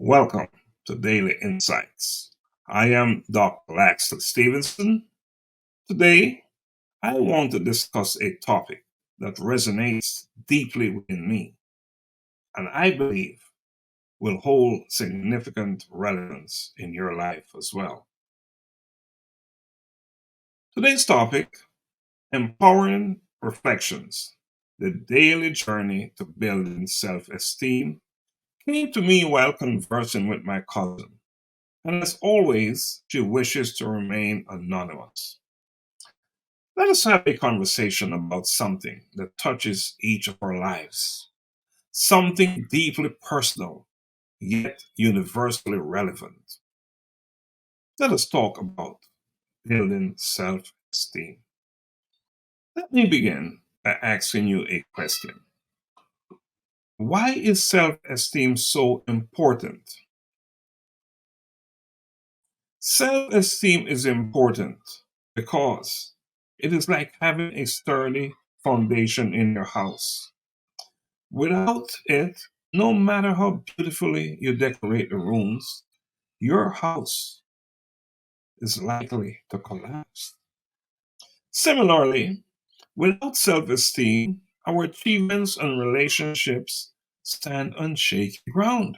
Welcome to Daily Insights. I am Dr. Laxley Stephenson. Today, I want to discuss a topic that resonates deeply within me and I believe will hold significant relevance in your life as well. Today's topic, Empowering Reflections, the daily journey to building self-esteem, came to me while conversing with my cousin. And as always, she wishes to remain anonymous. Let us have a conversation about something that touches each of our lives, something deeply personal, yet universally relevant. Let us talk about building self esteem. Let me begin by asking you a question. Why is self esteem so important? Self esteem is important because it is like having a sturdy foundation in your house. Without it, no matter how beautifully you decorate the rooms, your house is likely to collapse. Similarly, without self esteem, our achievements and relationships stand on shaky ground.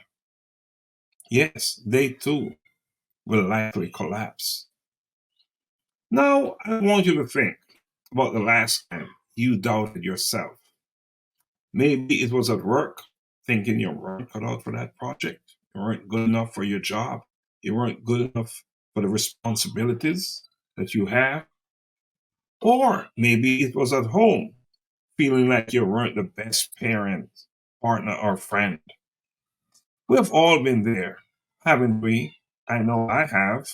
Yes, they too will likely collapse. Now, I want you to think about the last time you doubted yourself. Maybe it was at work, thinking you weren't cut out for that project. You weren't good enough for your job. You weren't good enough for the responsibilities that you have. Or maybe it was at home, feeling like you weren't the best parent, partner, or friend. We've all been there, haven't we? I know I have.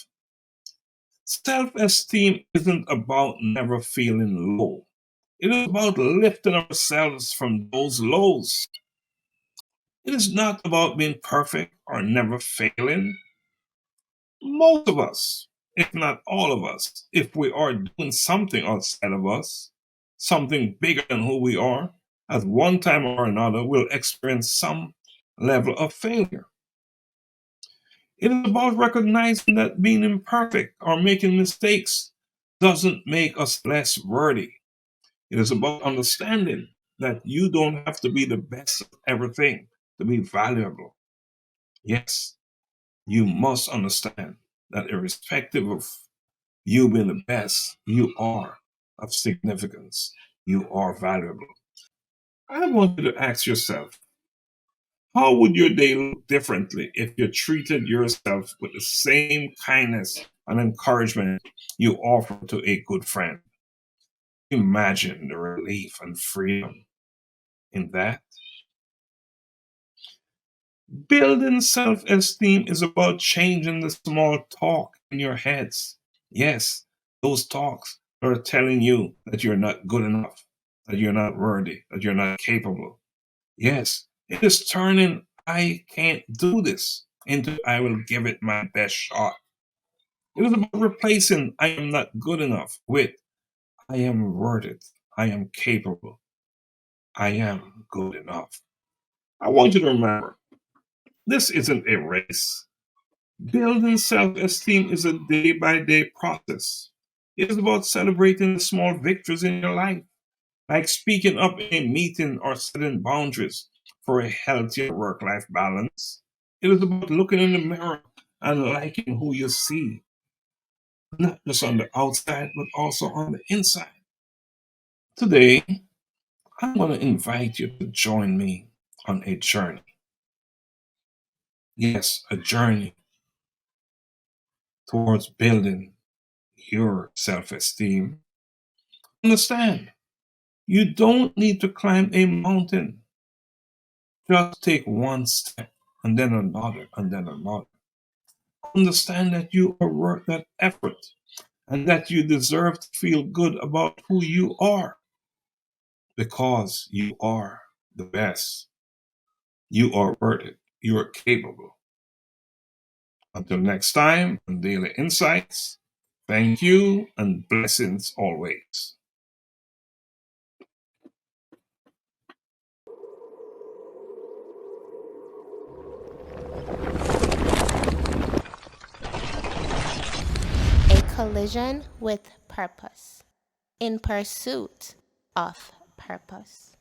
Self esteem isn't about never feeling low. It is about lifting ourselves from those lows. It is not about being perfect or never failing. Most of us, if not all of us, if we are doing something outside of us, something bigger than who we are, at one time or another, will experience some level of failure. It is about recognizing that being imperfect or making mistakes doesn't make us less worthy. It is about understanding that you don't have to be the best of everything to be valuable. Yes, you must understand that irrespective of you being the best, you are of significance. You are valuable. I want you to ask yourself, how would your day look differently if you treated yourself with the same kindness and encouragement you offer to a good friend? Imagine the relief and freedom in that. Building self esteem is about changing the small talk in your heads. Yes, those talks are telling you that you're not good enough, that you're not worthy, that you're not capable. Yes, it is turning I can't do this into I will give it my best shot. It is about replacing I am not good enough with I am worth it, I am capable, I am good enough. I want you to remember this isn't a race. Building self esteem is a day by day process. It is about celebrating the small victories in your life, like speaking up in a meeting or setting boundaries for a healthier work life balance. It is about looking in the mirror and liking who you see, not just on the outside, but also on the inside. Today, I want to invite you to join me on a journey. Yes, a journey towards building your self esteem. Understand, you don't need to climb a mountain. Just take one step and then another and then another. Understand that you are worth that effort and that you deserve to feel good about who you are because you are the best. You are worth it. You are capable. Until next time on Daily Insights, thank you and blessings always. collision with purpose, in pursuit of purpose.